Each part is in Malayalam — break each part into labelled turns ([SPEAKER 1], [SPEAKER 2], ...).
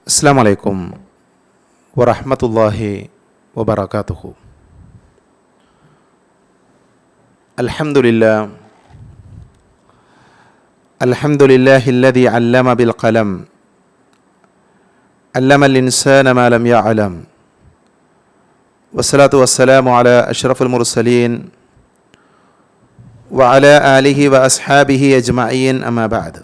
[SPEAKER 1] അസ്സലാമു അലൈക്കും വറഹ്മത്തുള്ളാഹി വബറകാതുഹു. അൽഹംദുലില്ലാഹില്ലദി അല്ലമ ബിൽ ഖലം അല്ലമൽ ഇൻസാന മാ ലം യഅലം വസ്സലാത്തു വസ്സലാമു അലാ അഷ്റഫുൽ മുർസലീൻ വഅലാ ആലിഹി വഅസ്ഹാബിഹി അജ്മഈൻ അമ്മാ ബഅദ്.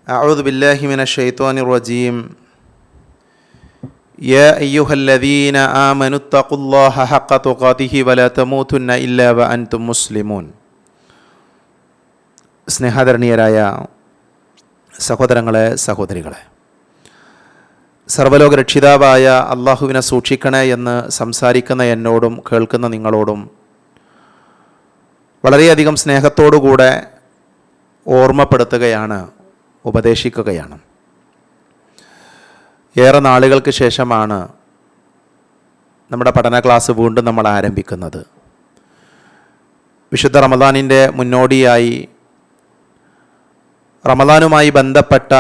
[SPEAKER 1] أعوذ بالله من الشيطان الرجيم. يا أيها الذين آمنوا اتقوا الله حق تقاته ولا تموتن إلا وأنتم مسلمون. സ്നേഹാദരണീയരായ സഹോദരങ്ങളെ, സഹോദരികളെ, സർവ്വലോക രക്ഷിതാവായ അള്ളാഹുവിനെ സൂക്ഷിക്കണേ എന്ന് സംസാരിക്കുന്ന എന്നോടും കേൾക്കുന്ന നിങ്ങളോടും വളരെയധികം സ്നേഹത്തോടുകൂടെ ഓർമ്മപ്പെടുത്തുകയാണ്, ഉപദേശിക്കുകയാണ്. ഏറെ നാളുകൾക്ക് ശേഷമാണ് നമ്മുടെ പഠന ക്ലാസ് വീണ്ടും നമ്മൾ ആരംഭിക്കുന്നത്. വിശുദ്ധ റമദാനിൻ്റെ മുന്നോടിയായി റമദാനുമായി ബന്ധപ്പെട്ട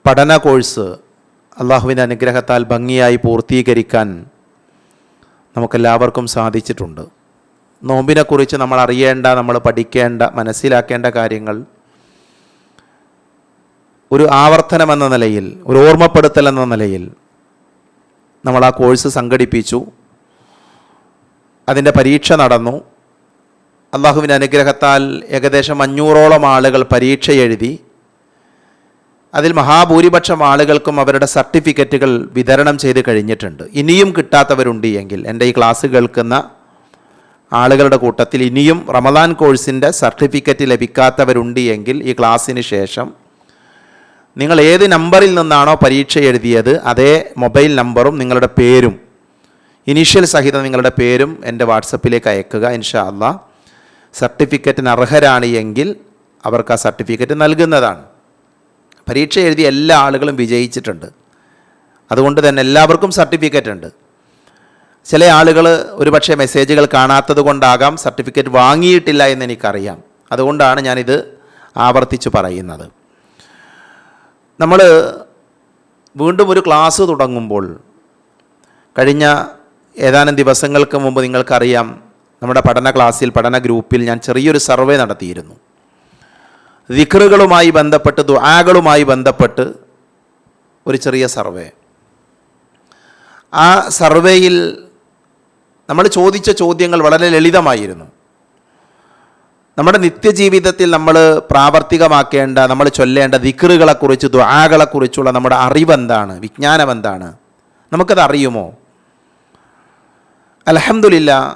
[SPEAKER 1] പഠന കോഴ്സ് അള്ളാഹുവിൻ്റെ അനുഗ്രഹത്താൽ ഭംഗിയായി പൂർത്തീകരിക്കാൻ നമുക്കെല്ലാവർക്കും സാധിച്ചിട്ടുണ്ട്. നോമ്പിനെക്കുറിച്ച് നമ്മൾ അറിയേണ്ട, നമ്മൾ പഠിക്കേണ്ട, മനസ്സിലാക്കേണ്ട കാര്യങ്ങൾ ഒരു ആവർത്തനമെന്ന നിലയിൽ, ഒരു ഓർമ്മപ്പെടുത്തൽ എന്ന നിലയിൽ നമ്മൾ ആ കോഴ്സ് സംഘടിപ്പിച്ചു. അതിൻ്റെ പരീക്ഷ നടന്നു. അള്ളാഹുവിൻ്റെ അനുഗ്രഹത്താൽ ഏകദേശം 500ഓളം ആളുകൾ പരീക്ഷ എഴുതി. അതിൽ മഹാഭൂരിപക്ഷം ആളുകൾക്കും അവരുടെ സർട്ടിഫിക്കറ്റുകൾ വിതരണം ചെയ്ത് കഴിഞ്ഞിട്ടുണ്ട്. ഇനിയും കിട്ടാത്തവരുണ്ട് എങ്കിൽ, എൻ്റെ ഈ ക്ലാസ് കേൾക്കുന്ന ആളുകളുടെ കൂട്ടത്തിൽ ഇനിയും റമദാൻ കോഴ്സിൻ്റെ സർട്ടിഫിക്കറ്റ് ലഭിക്കാത്തവരുണ്ട് എങ്കിൽ ഈ ക്ലാസ്സിന് ശേഷം നിങ്ങൾ ഏത് നമ്പറിൽ നിന്നാണോ പരീക്ഷ എഴുതിയത് അതേ മൊബൈൽ നമ്പറും നിങ്ങളുടെ പേരും, ഇനീഷ്യൽ സഹിതം നിങ്ങളുടെ പേരും എൻ്റെ വാട്സപ്പിലേക്ക് അയക്കുക. ഇൻഷാ അള്ളാഹ് സർട്ടിഫിക്കറ്റിന് അർഹരാണ് എങ്കിൽ അവർക്ക് ആ സർട്ടിഫിക്കറ്റ് നൽകുന്നതാണ്. പരീക്ഷ എഴുതിയ എല്ലാ ആളുകളും വിജയിച്ചിട്ടുണ്ട്. അതുകൊണ്ട് തന്നെ എല്ലാവർക്കും സർട്ടിഫിക്കറ്റ് ഉണ്ട്. ചില ആളുകൾ ഒരുപക്ഷെ മെസ്സേജുകൾ കാണാത്തത് കൊണ്ടാകാം സർട്ടിഫിക്കറ്റ് വാങ്ങിയിട്ടില്ല എന്ന് എനിക്കറിയാം. അതുകൊണ്ടാണ് ഞാനിത് ആവർത്തിച്ച് പറയുന്നത്. നമ്മൾ വീണ്ടും ഒരു ക്ലാസ് തുടങ്ങുമ്പോൾ, കഴിഞ്ഞ ഏതാനും ദിവസങ്ങൾക്ക് മുമ്പ് നിങ്ങൾക്കറിയാം, നമ്മുടെ പഠന ക്ലാസ്സിൽ, പഠന ഗ്രൂപ്പിൽ ഞാൻ ചെറിയൊരു സർവേ നടത്തിയിരുന്നു. ദിക്റുകളുമായി ബന്ധപ്പെട്ട്, ദുആകളുമായി ബന്ധപ്പെട്ട് ഒരു ചെറിയ സർവേ. ആ സർവേയിൽ നമ്മൾ ചോദിച്ച ചോദ്യങ്ങൾ വളരെ ലളിതമായിരുന്നു. നമ്മുടെ നിത്യജീവിതത്തിൽ നമ്മൾ പ്രാവർത്തികമാക്കേണ്ട, നമ്മൾ ചൊല്ലേണ്ട ദിക്റുകളെക്കുറിച്ച്, ദുആകളെക്കുറിച്ചുള്ള നമ്മുടെ അറിവെന്താണ്, വിജ്ഞാനം എന്താണ്, നമുക്കത് അറിയുമോ? അൽഹംദുലില്ലാഹ്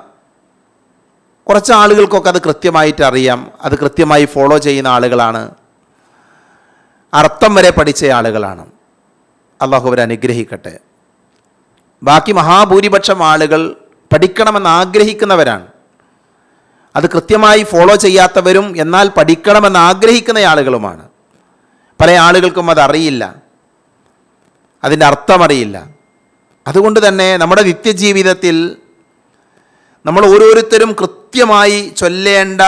[SPEAKER 1] കുറച്ച് ആളുകൾക്കൊക്കെ അത് കൃത്യമായിട്ട് അറിയാം. അത് കൃത്യമായി ഫോളോ ചെയ്യുന്ന ആളുകളാണ്, അർത്ഥം വരെ പഠിച്ച ആളുകളാണ്. അള്ളാഹു അവരെ അനുഗ്രഹിക്കട്ടെ. ബാക്കി മഹാഭൂരിപക്ഷം ആളുകൾ പഠിക്കണമെന്ന് ആഗ്രഹിക്കുന്നവരാണ്. അത് കൃത്യമായി ഫോളോ ചെയ്യാത്തവരും എന്നാൽ പഠിക്കണമെന്ന് ആഗ്രഹിക്കുന്ന ആളുകളുമാണ്. പല ആളുകൾക്കും അതറിയില്ല, അതിൻ്റെ അർത്ഥമറിയില്ല. അതുകൊണ്ട് തന്നെ നമ്മുടെ നിത്യജീവിതത്തിൽ നമ്മൾ ഓരോരുത്തരും കൃത്യമായി ചൊല്ലേണ്ട,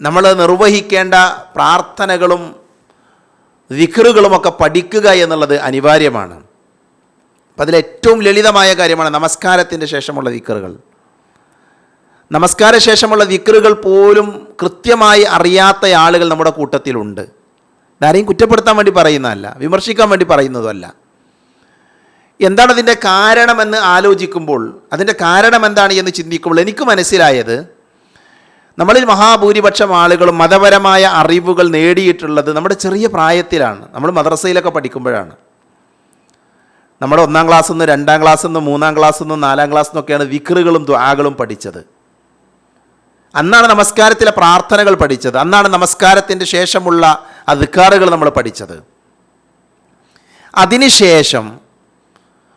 [SPEAKER 1] നമ്മൾ നിർവഹിക്കേണ്ട പ്രാർത്ഥനകളും ദിക്റുകളുമൊക്കെ പഠിക്കുക എന്നുള്ളത് അനിവാര്യമാണ്. അപ്പം അതിലേറ്റവും ലളിതമായ കാര്യമാണ് നമസ്കാരത്തിൻ്റെ ശേഷമുള്ള ദിക്റുകൾ. നമസ്കാര ശേഷമുള്ള ദിക്റുകൾ പോലും കൃത്യമായി അറിയാത്ത ആളുകൾ നമ്മുടെ കൂട്ടത്തിലുണ്ട്. ആരെയും കുറ്റപ്പെടുത്താൻ വേണ്ടി പറയുന്നതല്ല, വിമർശിക്കാൻ വേണ്ടി പറയുന്നതുമല്ല. എന്താണ് അതിൻ്റെ കാരണമെന്ന് ആലോചിക്കുമ്പോൾ, അതിൻ്റെ കാരണം എന്താണ് എന്ന് ചിന്തിക്കുമ്പോൾ എനിക്ക് മനസ്സിലായത്, നമ്മളിൽ മഹാഭൂരിപക്ഷം ആളുകളും മതപരമായ അറിവുകൾ നേടിയിട്ടുള്ളത് നമ്മുടെ ചെറിയ പ്രായത്തിലാണ്. നമ്മൾ മദ്രസയിലൊക്കെ പഠിക്കുമ്പോഴാണ്. നമ്മൾ 1-ാം ക്ലാസ്സിൽ നിന്ന്, 2-ാം ക്ലാസ്സിൽ നിന്ന്, 3-ാം ക്ലാസ്സിൽ നിന്ന്, 4-ാം ക്ലാസ്സിൽ നിന്നൊക്കെയാണ് ദിക്റുകളും ദുആകളും പഠിച്ചത്. അന്നാണ് നമസ്കാരത്തിലെ പ്രാർത്ഥനകൾ പഠിച്ചത്. അന്നാണ് നമസ്കാരത്തിൻ്റെ ശേഷമുള്ള അദ്കാറുകൾ നമ്മൾ പഠിച്ചത്. അതിനുശേഷം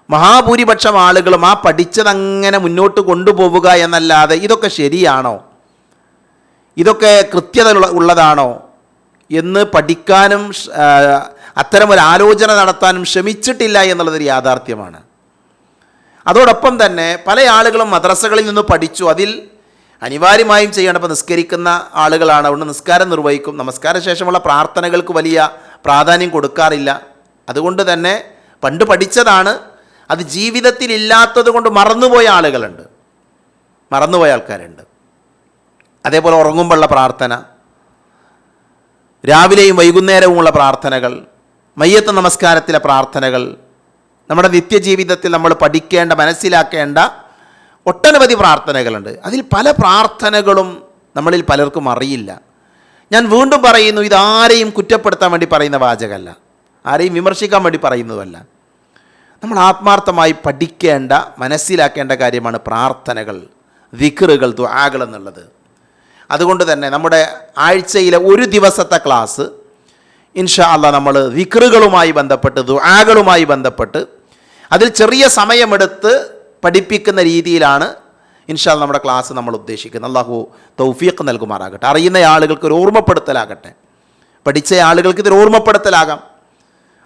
[SPEAKER 1] മഹാഭൂരിപക്ഷം ആളുകളും ആ പഠിച്ചതങ്ങനെ മുന്നോട്ട് കൊണ്ടുപോവുക എന്നല്ലാതെ ഇതൊക്കെ ശരിയാണോ, ഇതൊക്കെ കൃത്യത ഉള്ളതാണോ എന്ന് പഠിക്കാനും അത്തരമൊരു ആലോചന നടത്താനും ശ്രമിച്ചിട്ടില്ല എന്നുള്ളതൊരു യാഥാർത്ഥ്യമാണ്. അതോടൊപ്പം തന്നെ പല ആളുകളും മദ്രസകളിൽ നിന്ന് പഠിച്ചു, അതിൽ അനിവാര്യമായും ചെയ്യേണ്ട. ഇപ്പോൾ നിസ്കരിക്കുന്ന ആളുകളാണ്, അതുകൊണ്ട് നിസ്കാരം നിർവഹിക്കും. നമസ്കാര ശേഷമുള്ള പ്രാർത്ഥനകൾക്ക് വലിയ പ്രാധാന്യം കൊടുക്കാറില്ല. അതുകൊണ്ട് തന്നെ പണ്ട് പഠിച്ചതാണ്, അത് ജീവിതത്തിൽ ഇല്ലാത്തത് കൊണ്ട് മറന്നുപോയ ആളുകളുണ്ട്, മറന്നുപോയ ആൾക്കാരുണ്ട്. അതേപോലെ ഉറങ്ങുമ്പോഴുള്ള പ്രാർത്ഥന, രാവിലെയും വൈകുന്നേരവുമുള്ള പ്രാർത്ഥനകൾ, മയ്യത്ത് നമസ്കാരത്തിലെ പ്രാർത്ഥനകൾ, നമ്മുടെ നിത്യജീവിതത്തിൽ നമ്മൾ പഠിക്കേണ്ട മനസ്സിലാക്കേണ്ട ഒട്ടനവധി പ്രാർത്ഥനകളുണ്ട്. അതിൽ പല പ്രാർത്ഥനകളും നമ്മളിൽ പലർക്കും അറിയില്ല. ഞാൻ വീണ്ടും പറയുന്നു, ഇതാരെയും കുറ്റപ്പെടുത്താൻ വേണ്ടി പറയുന്ന വാചകമല്ല, ആരെയും വിമർശിക്കാൻ വേണ്ടി പറയുന്നതല്ല. നമ്മൾ ആത്മാർത്ഥമായി പഠിക്കേണ്ട മനസ്സിലാക്കേണ്ട കാര്യമാണ് പ്രാർത്ഥനകൾ, ദിക്റുകൾ, ദുആകൾ എന്നുള്ളത്. അതുകൊണ്ട് തന്നെ നമ്മുടെ ആഴ്ചയിലെ ഒരു ദിവസത്തെ ക്ലാസ് ഇൻഷാ അല്ലാഹ് നമ്മൾ ദിക്റുകളുമായി ബന്ധപ്പെട്ട്, ദുആകളുമായി ബന്ധപ്പെട്ട് അതിൽ ചെറിയ സമയമെടുത്ത് പഠിപ്പിക്കുന്ന രീതിയിലാണ് ഇൻഷാ അല്ലാഹ് നമ്മുടെ ക്ലാസ് നമ്മൾ ഉദ്ദേശിക്കുന്നത്. അല്ലാഹു തൗഫീഖ് നൽകുമാറാകട്ടെ. അറിയുന്ന ആളുകൾക്ക് ഒരു ഓർമ്മപ്പെടുത്തലാകട്ടെ, പഠിച്ച ആളുകൾക്ക് ഇതൊരു ഓർമ്മപ്പെടുത്തലാകാം.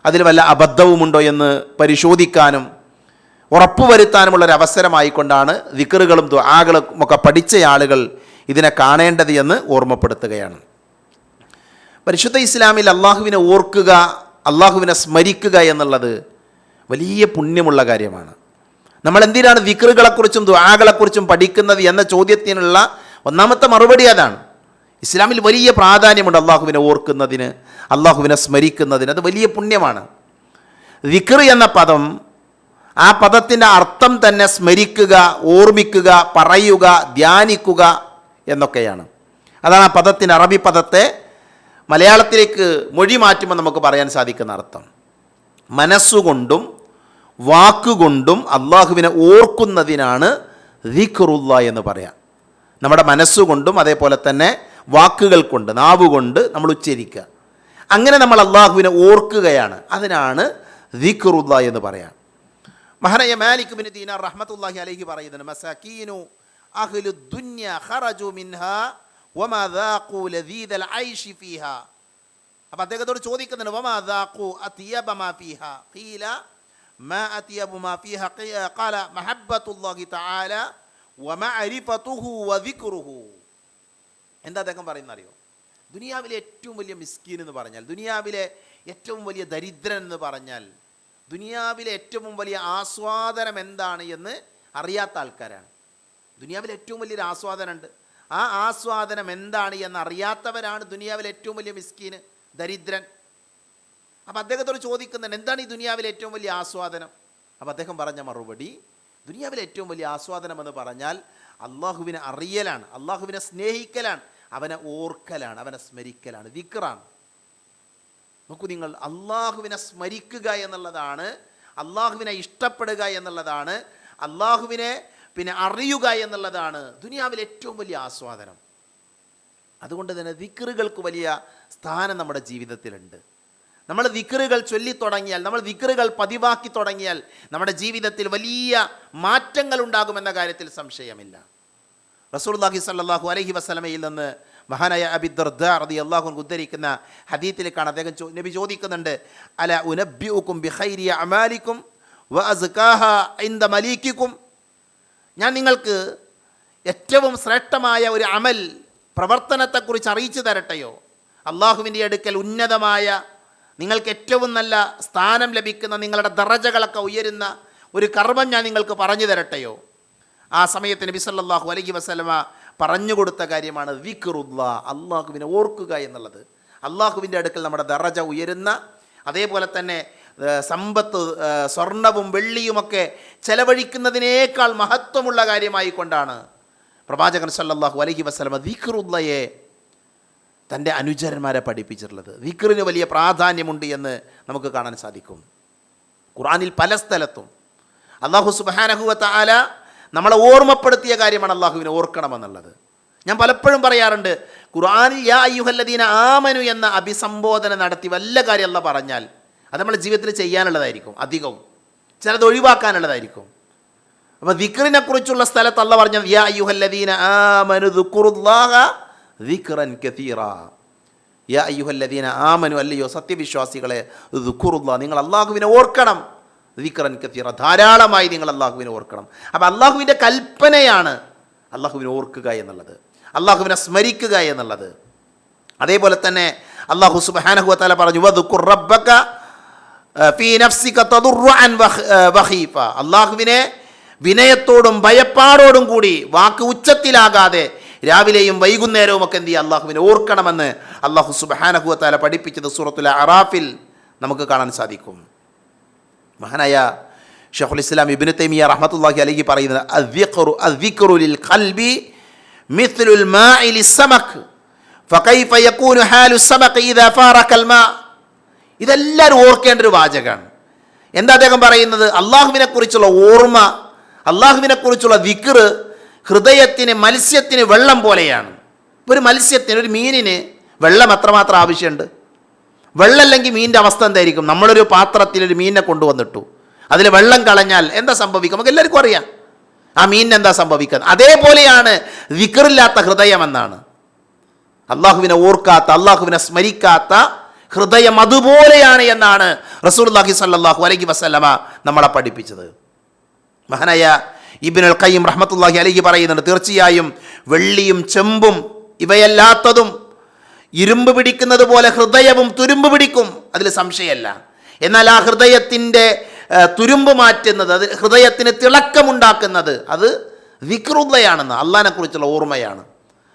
[SPEAKER 1] അതിൽ വല്ല അബദ്ധവുമുണ്ടോ എന്ന് പരിശോധിക്കാനും ഉറപ്പുവരുത്താനുമുള്ളൊരു അവസരമായിക്കൊണ്ടാണ് ദിക്റുകളും ദുആകളും ഒക്കെ പഠിച്ച ആളുകൾ ഇതിനെ കാണേണ്ടത് എന്ന് ഓർമ്മപ്പെടുത്തുകയാണ്. പരിശുദ്ധ ഇസ്ലാമിൽ അള്ളാഹുവിനെ ഓർക്കുക, അള്ളാഹുവിനെ സ്മരിക്കുക എന്നുള്ളത് വലിയ പുണ്യമുള്ള കാര്യമാണ്. നമ്മൾ എന്തിനാണ് ദിക്റുകളെക്കുറിച്ചും ദുആകളെക്കുറിച്ചും പഠിക്കുന്നത് എന്ന ചോദ്യത്തിനുള്ള ഒന്നാമത്തെ മറുപടി അതാണ്. ഇസ്ലാമിൽ വലിയ പ്രാധാന്യമുണ്ട് അള്ളാഹുവിനെ ഓർക്കുന്നതിന്, അള്ളാഹുവിനെ സ്മരിക്കുന്നതിന്. അത് വലിയ പുണ്യമാണ്. ദിക്ർ എന്ന പദം, ആ പദത്തിൻ്റെ അർത്ഥം തന്നെ സ്മരിക്കുക, ഓർമ്മിക്കുക, പറയുക, ധ്യാനിക്കുക എന്നൊക്കെയാണ്. അതാണ് ആ പദത്തിന്, അറബി പദത്തെ മലയാളത്തിലേക്ക് മൊഴി മാറ്റുമ്പോൾ നമുക്ക് പറയാൻ സാധിക്കുന്ന അർത്ഥം. മനസ്സുകൊണ്ടും വാക്കുകൊണ്ടും അള്ളാഹുവിനെ ഓർക്കുന്നതിനാണ് ദിക്റുള്ള എന്ന് പറയാം. നമ്മുടെ മനസ്സുകൊണ്ടും അതേപോലെ തന്നെ വാക്കുകൾ കൊണ്ട്, നാവുകൊണ്ട് നമ്മൾ ഉച്ചരിക്കുക. അങ്ങനെ നമ്മൾ അള്ളാഹുവിനെ ഓർക്കുകയാണ്, അതിനാണ് ദിക്റുള്ള എന്ന് പറയാം. മഹാനായ മാലിക് ബിൻ ദീനാർ റഹ്മത്തുള്ളാഹി അലൈഹി പറയുന്നുണ്ട്, മസാകീനു അഹ്ലു ദുനിയ ഖറജു മിൻഹാ വമാ ദാഖു ലദീദൽ ഐശി ഫീഹാ. അപ്പോൾ അദ്ദേഹത്തോട് ചോദിക്കുന്നുണ്ട്, വമാ ദാഖു അത്യബ മാ ഫീഹാ ഖീല മാ അത്യബു മാ ഫീഹാ ഖാല മഹബ്ബത്തുല്ലാഹി തആല വമഅരിഫതുഹു വദിക്റുഹു. എന്താ അദ്ദേഹം പറയുന്നത് അറിയോ? ദുനിയാവിലെ ഏറ്റവും വലിയ മിസ്കീൻ എന്ന് പറഞ്ഞാൽ, ദുനിയാവിലെ ഏറ്റവും വലിയ ദരിദ്രൻ എന്ന് പറഞ്ഞാൽ, ദുനിയാവിലെ ഏറ്റവും വലിയ ആസ്വാദനം എന്താണ് എന്ന് അറിയാത്ത ആൾക്കാരാണ്. ദുനിയാവിൽ ഏറ്റവും വലിയൊരു ആസ്വാദനമുണ്ട്, ആ ആസ്വാദനം എന്താണ് എന്ന് അറിയാത്തവരാണ് ദുനിയാവിലെ ഏറ്റവും വലിയ മിസ്കീന്, ദരിദ്രൻ. അപ്പോൾ അദ്ദേഹത്തോട് ചോദിക്കുന്നുണ്ട്, എന്താണ് ഈ ദുനിയാവിലെ ഏറ്റവും വലിയ ആസ്വാദനം? അപ്പോൾ അദ്ദേഹം പറഞ്ഞ മറുപടി, ദുനിയാവിലെ ഏറ്റവും വലിയ ആസ്വാദനം എന്ന് പറഞ്ഞാൽ അള്ളാഹുവിനെ അറിയലാണ്, അള്ളാഹുവിനെ സ്നേഹിക്കലാണ്, അവനെ ഓർക്കലാണ്, അവനെ സ്മരിക്കലാണ്, ദിക്റാണ്. നോക്കൂ നിങ്ങൾ, അള്ളാഹുവിനെ സ്മരിക്കുക എന്നുള്ളതാണ്, അള്ളാഹുവിനെ ഇഷ്ടപ്പെടുക എന്നുള്ളതാണ്, അള്ളാഹുവിനെ അറിയുക എന്നുള്ളതാണ് ദുനിയാവിലെ ഏറ്റവും വലിയ ആസ്വാദനം. അതുകൊണ്ട് തന്നെ ദിക്റുകൾക്ക് വലിയ സ്ഥാനം നമ്മുടെ ജീവിതത്തിലുണ്ട്. നമ്മൾ ദിക്റുകൾ ചൊല്ലിത്തുടങ്ങിയാൽ, നമ്മൾ ദിക്റുകൾ പതിവാക്കി തുടങ്ങിയാൽ നമ്മുടെ ജീവിതത്തിൽ വലിയ മാറ്റങ്ങൾ ഉണ്ടാകുമെന്ന കാര്യത്തിൽ സംശയമില്ല. റസൂലുള്ളാഹി സ്വല്ലല്ലാഹു അലൈഹി വസല്ലമയിൽ നിന്ന് മഹാനായ അബീ ദർദാ റളിയല്ലാഹു അൻഹു ഉദ്ധരിക്കുന്ന ഹദീസിലേക്കാണ് അദ്ദേഹം നബി ചോദിക്കുന്നുണ്ട്, അല ഉനബ്ബിഉകും ബിഖൈരി അമാലിക്കും വഅസ്കാഹാ ഇൻദ മലീകിക്കും. ഞാൻ നിങ്ങൾക്ക് ഏറ്റവും ശ്രേഷ്ഠമായ ഒരു അമൽ പ്രവർത്തനത്തെക്കുറിച്ച് അറിയിച്ചു തരട്ടെയോ? അള്ളാഹുവിൻ്റെ അടുക്കൽ ഉന്നതമായ, നിങ്ങൾക്ക് ഏറ്റവും നല്ല സ്ഥാനം ലഭിക്കുന്ന, നിങ്ങളുടെ ദറജകളൊക്കെ ഉയരുന്ന ഒരു കർമ്മം ഞാൻ നിങ്ങൾക്ക് പറഞ്ഞു തരട്ടെയോ? ആ സമയത്ത് നബി സല്ലല്ലാഹു അലൈഹി വസല്ലമ പറഞ്ഞു കൊടുത്ത കാര്യമാണ് ദിക്റുല്ലാ, അള്ളാഹുവിനെ ഓർക്കുക എന്നുള്ളത്. അള്ളാഹുവിൻ്റെ അടുക്കൽ നമ്മുടെ ദറജ ഉയരുന്ന, അതേപോലെ തന്നെ സമ്പത്ത്, സ്വർണവും വെള്ളിയുമൊക്കെ ചെലവഴിക്കുന്നതിനേക്കാൾ മഹത്വമുള്ള കാര്യമായി കൊണ്ടാണ് പ്രവാചകൻ സല്ലല്ലാഹു അലൈഹി വസല്ലമ ദിക്റുല്ലയെ തൻ്റെ അനുചരന്മാരെ പഠിപ്പിച്ചിട്ടുള്ളത്. ദിക്റിന് വലിയ പ്രാധാന്യമുണ്ട് എന്ന് നമുക്ക് കാണാൻ സാധിക്കും. ഖുർആനിൽ പല സ്ഥലത്തും അല്ലാഹു സുബ്ഹാനഹു വ തആല നമ്മളെ ഓർമ്മപ്പെടുത്തിയ കാര്യമാണ് അള്ളാഹുവിനെ ഓർക്കണമെന്നുള്ളത്. ഞാൻ പലപ്പോഴും പറയാറുണ്ട്, ഖുർആനിൽ യാ അയ്യുഹല്ലദീന ആമനു എന്ന അഭിസംബോധന നടത്തി വല്ല കാര്യം അല്ലാഹ് പറഞ്ഞാൽ അത് നമ്മുടെ ജീവിതത്തിൽ ചെയ്യാനുള്ളതായിരിക്കും, അധികവും ചിലത് ഒഴിവാക്കാനുള്ളതായിരിക്കും. അപ്പോൾ ദിക്റിനെ കുറിച്ചുള്ള സ്ഥലത്ത് അല്ലാഹ് പറഞ്ഞത് യാ അയ്യുഹല്ലദീന ആമനു ദുക്റുല്ലാഹ ദിക്റൻ കതീറാ. യാ അയ്യുഹല്ലദീന ആമനു, അല്ലയോ സത്യവിശ്വാസികളെ, ദുക്റുല്ലാഹ്, നിങ്ങൾ അള്ളാഹുവിനെ ഓർക്കണം, ദിക്റൻ കതീറ, ധാരാളമായി നിങ്ങൾ അള്ളാഹുവിനെ ഓർക്കണം. അപ്പോൾ അള്ളാഹുവിൻ്റെ കൽപ്പനയാണ് അള്ളാഹുവിനെ ഓർക്കുക എന്നുള്ളത്, അള്ളാഹുവിനെ സ്മരിക്കുക എന്നുള്ളത്. അതേപോലെ തന്നെ അള്ളാഹു സുബ്ഹാനഹു വ തആല പറഞ്ഞു വദ്കുർ റബ്ബക ഫീ നഫ്സിക തദറുഅൻ വഖീഫ. അള്ളാഹുവിനെ വിനയത്തോടും ഭയപ്പാടോടും കൂടി, വാക്ക് ഉച്ചത്തിലാകാതെ രാവിലെയും വൈകുന്നേരവും ഒക്കെ എന്ത് ചെയ്യുക, അള്ളാഹുവിനെ ഓർക്കണമെന്ന് അള്ളാഹു സുബ്ഹാനഹു വ തആല പഠിപ്പിച്ചത് സൂറത്തുൽ അറാഫിൽ നമുക്ക് കാണാൻ സാധിക്കും. മഹാനായ ഷൈഖുൽ ഇസ്ലാം ഇബ്നു തൈമിയ്യ റഹ്മത്തുള്ളാഹി അലൈഹി പറയുന്നത് അദ്ദിഖ്റു ലിൽ ഖൽബി മിത്ലുൽ മാഇ ലിസ്സമക് ഫകൈഫ യകൂനു ഹാലു സമഖ് ഇദാ ഫാറഖൽ മാ. ഇതെല്ലാവരും ഓർക്കേണ്ട ഒരു വാചകമാണ്. എന്താ അദ്ദേഹം പറയുന്നത്? അള്ളാഹുവിനെ കുറിച്ചുള്ള ഓർമ്മ, അള്ളാഹുവിനെ കുറിച്ചുള്ള ദിക്ർ ഹൃദയത്തിന്, മത്സ്യത്തിന് വെള്ളം പോലെയാണ്. ഒരു മത്സ്യത്തിന്, ഒരു മീനിന് വെള്ളം എത്രമാത്രം ആവശ്യമുണ്ട്? വെള്ളമല്ലെങ്കിൽ മീനിൻ്റെ അവസ്ഥ എന്തായിരിക്കും? നമ്മളൊരു പാത്രത്തിൽ ഒരു മീനിനെ കൊണ്ടുവന്നിട്ടു, അതിൽ വെള്ളം കളഞ്ഞാൽ എന്താ സംഭവിക്കുക? നമുക്ക് എല്ലാവർക്കും അറിയാം ആ മീനിന് എന്താ സംഭവിക്കുന്നത്. അതേപോലെയാണ് ദിക്റില്ലാത്ത ഹൃദയം എന്നാണ്. അള്ളാഹുവിനെ ഓർക്കാത്ത, അള്ളാഹുവിനെ സ്മരിക്കാത്ത ഹൃദയം അതുപോലെയാണ് എന്നാണ് റസൂലുള്ളാഹി സ്വല്ലല്ലാഹു അലൈഹി വസല്ലമ നമ്മളെ പഠിപ്പിച്ചത്. മഹാനായ ഇബ്നുൽ ഖയ്യിം റഹ്മത്തുള്ളാഹി അലൈഹി പറയുന്നുണ്ട്, തീർച്ചയായും വെള്ളിയും ചെമ്പും ഇവയല്ലാത്തതും ഇരുമ്പ് പിടിക്കുന്നത് പോലെ ഹൃദയവും തുരുമ്പ് പിടിക്കും, അതിൽ സംശയമല്ല. എന്നാൽ ആ ഹൃദയത്തിൻ്റെ തുരുമ്പ് മാറ്റുന്നത്, അത് ഹൃദയത്തിന് തിളക്കമുണ്ടാക്കുന്നത് അത് ദിക്റുള്ളയാണെന്ന്, അള്ളാഹിനെ കുറിച്ചുള്ള ഓർമ്മയാണ്,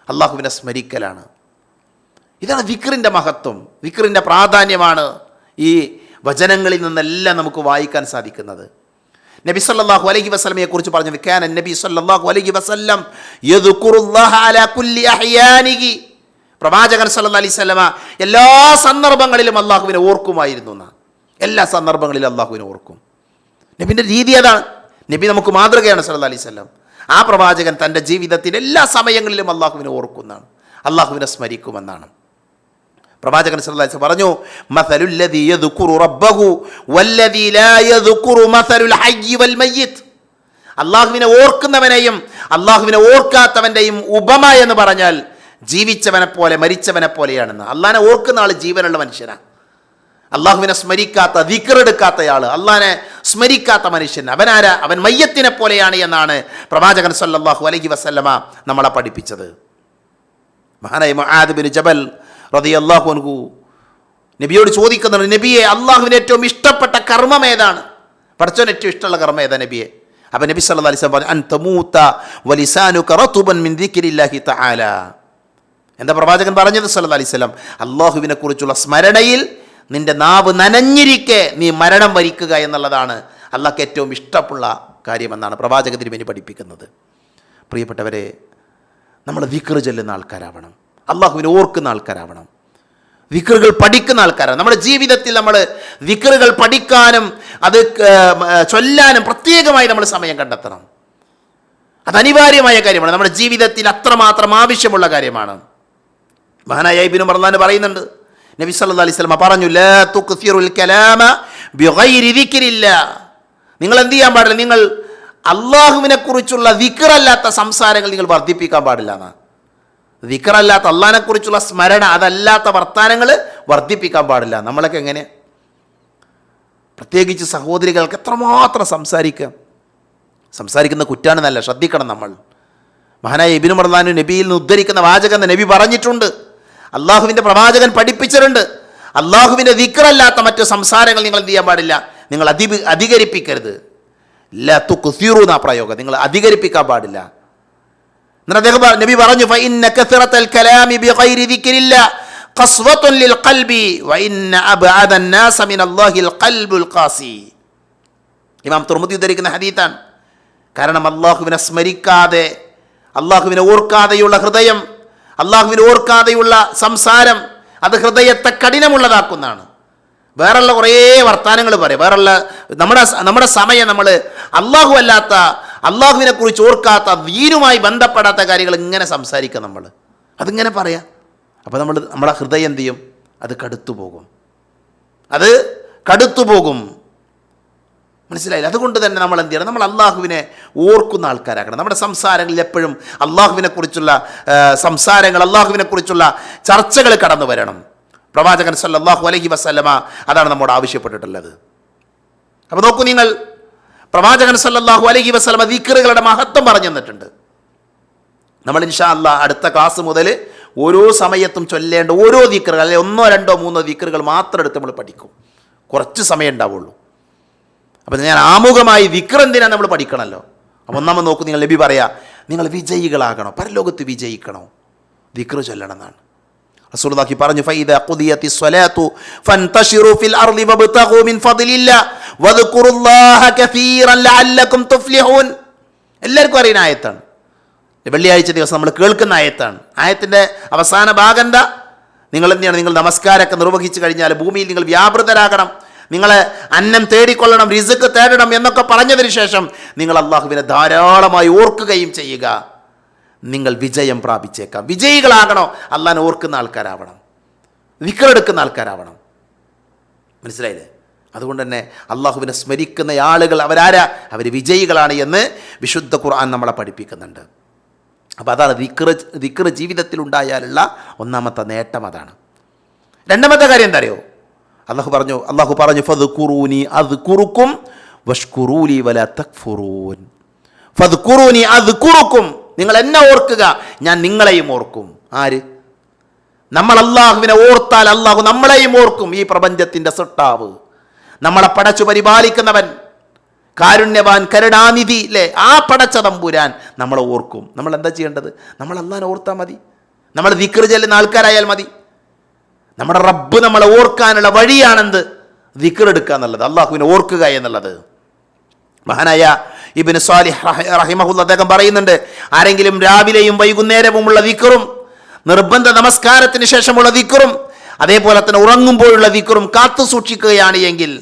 [SPEAKER 1] അള്ളാഹുവിനെ സ്മരിക്കലാണ്. ഇതാണ് ദിക്റിൻ്റെ മഹത്വം, ദിക്റിൻ്റെ പ്രാധാന്യമാണ് ഈ വചനങ്ങളിൽ നിന്നെല്ലാം നമുക്ക് വായിക്കാൻ സാധിക്കുന്നത്. നബി സല്ലല്ലാഹു അലൈഹി വസല്ലമയെ കുറിച്ച് പറഞ്ഞത് കാന നബി സല്ലല്ലാഹു അലൈഹി വസല്ലം യദ്കുറുല്ലാഹ അലാ കുല്ലി അഹ്യാനിഹി. പ്രവാചകൻ സല്ലല്ലാഹു അലൈഹി വസല്ലമ എല്ലാ സന്ദർഭങ്ങളിലും അള്ളാഹുവിനെ ഓർക്കുമായിരുന്നു എന്നാണ്. എല്ലാ സന്ദർഭങ്ങളിലും അള്ളാഹുവിനെ ഓർക്കും. നബിൻ്റെ രീതി അതാണ്. നബി നമുക്ക് മാതൃകയാണ് സല്ലല്ലാഹു അലൈഹി വസല്ലം. ആ പ്രവാചകൻ തൻ്റെ ജീവിതത്തിൻ്റെ എല്ലാ സമയങ്ങളിലും അള്ളാഹുവിനെ ഓർക്കുന്നതാണ്, അള്ളാഹുവിനെ സ്മരിക്കുമെന്നാണ്. പ്രവാചകൻ സല്ലല്ലാഹു അലൈഹി വസല്ലം പറഞ്ഞു മസലുൽ ലദീ യദ്കുറു റബ്ബഹു വല്ലദീ ലാ യദ്കുറു മസലുൽ ഹയ്യി വൽ മയ്യിത്ത്. അള്ളാഹുവിനെ ഓർക്കുന്നവനെയും അള്ളാഹുവിനെ ഓർക്കാത്തവൻ്റെയും ഉപമ എന്ന് പറഞ്ഞാൽ ജീവിച്ചവനെ പോലെ മരിച്ചവനെ പോലെയാണെന്ന്. അള്ളാഹിനെ ഓർക്കുന്ന ആൾ ജീവനുള്ള മനുഷ്യനാണ്. അള്ളാഹുവിനെ സ്മരിക്കാത്ത, ദിക്റെടുക്കാത്തയാൾ, അള്ളാഹിനെ സ്മരിക്കാത്ത മനുഷ്യൻ അവനാരാ? അവൻ മയ്യത്തിനെ പോലെയാണ് എന്നാണ് പ്രവാചകൻ സല്ലല്ലാഹു അലൈഹി വസല്ലമ നമ്മളെ പഠിപ്പിച്ചത്. മഹാനായ മുആദ് ബിൻ ജബൽ റളിയല്ലാഹു അൻഹു നബിയോട് ചോദിക്കുന്നുണ്ട്, നബിയെ അള്ളാഹുവിന് ഏറ്റവും ഇഷ്ടപ്പെട്ട കർമ്മം ഏതാണ്? പടച്ചവന് ഏറ്റവും ഇഷ്ടമുള്ള കർമ്മം ഏതാ നബിയെ? അപ്പം നബി സല്ലല്ലാഹു അലൈഹി വസല്ലം പറഞ്ഞു അൻ തമൂത വലിസാനുക റതുബൻ മിൻ ദിക്രില്ലാഹി തആല. എന്താ പ്രവാചകൻ പറഞ്ഞത് സല്ലല്ലാഹു അലൈഹി വസല്ലം? അള്ളാഹുവിനെ കുറിച്ചുള്ള സ്മരണയിൽ നിന്റെ നാവ് നനഞ്ഞിരിക്കെ നീ മരണം വരിക്കുക എന്നുള്ളതാണ് അള്ളാഹ്ക്ക് ഏറ്റവും ഇഷ്ടമുള്ള കാര്യമെന്നാണ് പ്രവാചക തിരുമേനി പഠിപ്പിക്കുന്നത്. പ്രിയപ്പെട്ടവരെ, നമ്മൾ ദിക്ർ ചൊല്ലുന്ന ആൾക്കാരാവണം, അള്ളാഹുവിനെ ഓർക്കുന്ന ആൾക്കാരാവണം, ദിക്റുകൾ പഠിക്കുന്ന ആൾക്കാരാണ്. നമ്മുടെ ജീവിതത്തിൽ നമ്മൾ ദിക്റുകൾ പഠിക്കാനും അത് ചൊല്ലാനും പ്രത്യേകമായി നമ്മൾ സമയം കണ്ടെത്തണം. അത് അനിവാര്യമായ കാര്യമാണ്, നമ്മുടെ ജീവിതത്തിൽ അത്രമാത്രം ആവശ്യമുള്ള കാര്യമാണ്. മഹാനായ ഇബ്നു മർദാൻ പറയുന്നുണ്ട്, നബി സല്ലല്ലാഹു അലൈഹി വസല്ലം പറഞ്ഞു ലാ തുക്സിറുൽ കലാമ ബിഗൈരി ദിക്രില്ലാ. നിങ്ങൾ എന്ത് ചെയ്യാൻ പാടില്ല? നിങ്ങൾ അള്ളാഹുവിനെ കുറിച്ചുള്ള ദിക്റല്ലാത്ത സംസാരങ്ങൾ നിങ്ങൾ വർദ്ധിപ്പിക്കാൻ പാടില്ല എന്നാണ്. ദിക്റല്ലാത്ത, അള്ളാഹിനെ കുറിച്ചുള്ള സ്മരണ അതല്ലാത്ത വർത്താനങ്ങൾ വർദ്ധിപ്പിക്കാൻ പാടില്ല. നമ്മളൊക്കെ എങ്ങനെ, പ്രത്യേകിച്ച് സഹോദരികൾക്ക് എത്രമാത്രം സംസാരിക്കുന്ന കുറ്റാണ്, നല്ല ശ്രദ്ധിക്കണം നമ്മൾ. മഹാനായ ഇബ്നു മർദാൻ നബിയിൽ നിന്ന് ഉദ്ധരിക്കുന്ന വാചകം നബി പറഞ്ഞിട്ടുണ്ട്, അള്ളാഹുവിൻ്റെ പ്രവാചകൻ പഠിപ്പിച്ചിട്ടുണ്ട്. അള്ളാഹുവിൻ്റെ ദിക്റല്ലാത്ത മറ്റു സംസാരങ്ങൾ നിങ്ങൾ എന്ത് ചെയ്യാൻ പാടില്ല? നിങ്ങൾ അധികരിപ്പിക്കരുത്. ലാ തുക്സിറു എന്ന പ്രയോഗം നിങ്ങൾ അധികരിപ്പിക്കാൻ പാടില്ല. എന്നിട്ട് അദ്ദേഹം നബി പറഞ്ഞു ഫഇന്ന കസറത്തൽ കലാമി ബിഗൈരി ദിക്രില്ലാ ഖസ്വത്തുൻ ലിൽ ഖൽബി വഇന്ന അബ്അദൻ നാസ മിനല്ലാഹിൽ ഖൽബുൽ ഖാസി. ഇമാം തുർമുദി ഉദ്ധരിക്കുന്ന ഹദീസാണ്. കാരണം അള്ളാഹുവിനെ സ്മരിക്കാതെ, അള്ളാഹുവിനെ ഓർക്കാതെയുള്ള ഹൃദയം, അള്ളാഹുവിനെ ഓർക്കാതെയുള്ള സംസാരം അത് ഹൃദയത്തെ കഠിനമുള്ളതാക്കുന്നതാണ്. വേറെയുള്ള കുറേ വർത്താനങ്ങൾ പറയും, വേറെയുള്ള നമ്മുടെ സമയം നമ്മൾ അള്ളാഹു അല്ലാത്ത, അള്ളാഹുവിനെ കുറിച്ച് ഓർക്കാത്ത, ദീനുമായി ബന്ധപ്പെടാത്ത കാര്യങ്ങൾ ഇങ്ങനെ സംസാരിക്കുക, നമ്മൾ അതിങ്ങനെ പറയാം. അപ്പോൾ നമ്മുടെ ഹൃദയം എന്ത് ചെയ്യും? അത് കടുത്തു പോകും. മനസ്സിലായില്ല? അതുകൊണ്ട് തന്നെ നമ്മൾ എന്ത് ചെയ്യണം? നമ്മൾ അള്ളാഹുവിനെ ഓർക്കുന്ന ആൾക്കാരാക്കണം. നമ്മുടെ സംസാരങ്ങളിൽ എപ്പോഴും അള്ളാഹുവിനെ കുറിച്ചുള്ള സംസാരങ്ങൾ, അള്ളാഹുവിനെ കുറിച്ചുള്ള ചർച്ചകൾ കടന്നു വരണം. പ്രവാചകൻ സല്ലല്ലാഹു അലൈഹി വസല്ലമ അതാണ് നമ്മോട് ആവശ്യപ്പെട്ടിട്ടുള്ളത്. അപ്പോൾ നോക്കൂ നിങ്ങൾ, പ്രവാചകൻ സല്ലല്ലാഹു അലൈഹി വസല്ലമ ദിക്റുകളുടെ മഹത്വം പറഞ്ഞു തന്നിട്ടുണ്ട്. നമ്മൾ ഇൻഷാ അല്ലാഹ് അടുത്ത ക്ലാസ് മുതൽ ഓരോ സമയത്തും ചൊല്ലേണ്ട ഓരോ ദിക്റുകൾ, അല്ലെങ്കിൽ 1, 2, 3 ദിക്റുകൾ മാത്രം എടുത്ത് നമ്മൾ പഠിക്കും. കുറച്ച് സമയം ഉണ്ടാവുള്ളൂ. അപ്പം ഞാൻ ആമുഖമായി ദിക്ർ എന്തിനാണ് നമ്മൾ പഠിക്കണമല്ലോ. അപ്പം ഒന്നാമത് നോക്കൂ, നിങ്ങൾ നബി പറയാ, നിങ്ങൾ വിജയികളാകണോ, പരലോകത്ത് വിജയിക്കണോ, ദിക്ർ ചൊല്ലണം എന്നാണ് റസൂലുള്ളാഹി പറഞ്ഞു. ഫൈദാ ഖുദിയത്തിസ് സ്വലാത്തു ഫൻതശിറു ഫിൽ അർളി വബ്തഗൂ മിൻ ഫദ്ലില്ലാഹ് വദ്കുറുല്ലാഹ കസീറൻ ലഅല്ലകും തുഫ്ലിഹൂൻ. എല്ലാവർക്കും അറിയുന്ന ആയത്താണ്. വെള്ളിയാഴ്ച ദിവസം നമ്മൾ കേൾക്കുന്ന ആയത്താണ്. ആയത്തിൻ്റെ അവസാന ഭാഗം എന്താ? നിങ്ങൾ എന്താണ്, നിങ്ങൾ നമസ്കാരമൊക്കെ നിർവഹിച്ചു കഴിഞ്ഞാൽ ഭൂമിയിൽ നിങ്ങൾ വ്യാപൃതരാകണം, നിങ്ങൾ അന്നം തേടിക്കൊള്ളണം, റിസ്ക് തേടണം എന്നൊക്കെ പറഞ്ഞതിന് ശേഷം നിങ്ങൾ അള്ളാഹുവിനെ ധാരാളമായി ഓർക്കുകയും ചെയ്യുക, നിങ്ങൾ വിജയം പ്രാപിച്ചേക്കാം. വിജയികളാകണോ, അള്ളാഹിനെ ഓർക്കുന്ന ആൾക്കാരാവണം, ദിക്റെടുക്കുന്ന ആൾക്കാരാവണം. മനസ്സിലായില്ലേ? അതുകൊണ്ട് തന്നെ അള്ളാഹുവിനെ സ്മരിക്കുന്ന ആളുകൾ അവരാരാ? അവർ വിജയികളാണ് എന്ന് വിശുദ്ധ ഖുർആൻ നമ്മളെ പഠിപ്പിക്കുന്നുണ്ട്. അപ്പോൾ അതാണ് ദിക്ർ ജീവിതത്തിലുണ്ടായാലുള്ള ഒന്നാമത്തെ നേട്ടം. അതാണ്. രണ്ടാമത്തെ കാര്യം എന്താ അറിയോ? അള്ളാഹു പറഞ്ഞു ഫദ്കുറൂനി അദ്കുറുക്കും വഷ്കുറൂലി വലാ തക്ഫുറൂൻ. ഫദ്കുറൂനി അദ്കുറുക്കും, നിങ്ങൾ എന്നെ ഓർക്കുക, ഞാൻ നിങ്ങളെയും ഓർക്കും. ആര്? നമ്മൾ അള്ളാഹുവിനെ ഓർത്താൽ അള്ളാഹു നമ്മളെയും ഓർക്കും. ഈ പ്രപഞ്ചത്തിൻ്റെ സൃഷ്ടാവ്, നമ്മളെ പടച്ചു പരിപാലിക്കുന്നവൻ, കാരുണ്യവാൻ, കരുണാനിധി, അല്ലേ, ആ പടച്ച തമ്പുരാൻ നമ്മളെ ഓർക്കും. നമ്മൾ എന്താ ചെയ്യേണ്ടത്? നമ്മൾ അള്ളാഹിനെ ഓർത്താൽ മതി. നമ്മൾ ദിക്ർ ചൊല്ലുന്ന ആൾക്കാരായാൽ മതി. നമ്മുടെ റബ്ബ് നമ്മളെ ഓർക്കാനുള്ള വഴിയാണെന്ത്? ദിക്ർ എടുക്കുക എന്നുള്ളത്, അള്ളാഹുവിനെ ഓർക്കുക എന്നുള്ളത്. മഹാനായ ഇബ്നു സാലിഹ് റഹിമഹുല്ലാഹ് അദ്ദേഹം പറയുന്നുണ്ട്, ആരെങ്കിലും രാവിലെയും വൈകുന്നേരവുമുള്ള ദിക്റും, നിർബന്ധ നമസ്കാരത്തിന് ശേഷമുള്ള ദിക്റും, അതേപോലെ തന്നെ ഉറങ്ങുമ്പോഴുള്ള ദിക്റും കാത്തു സൂക്ഷിക്കുകയാണ് എങ്കിൽ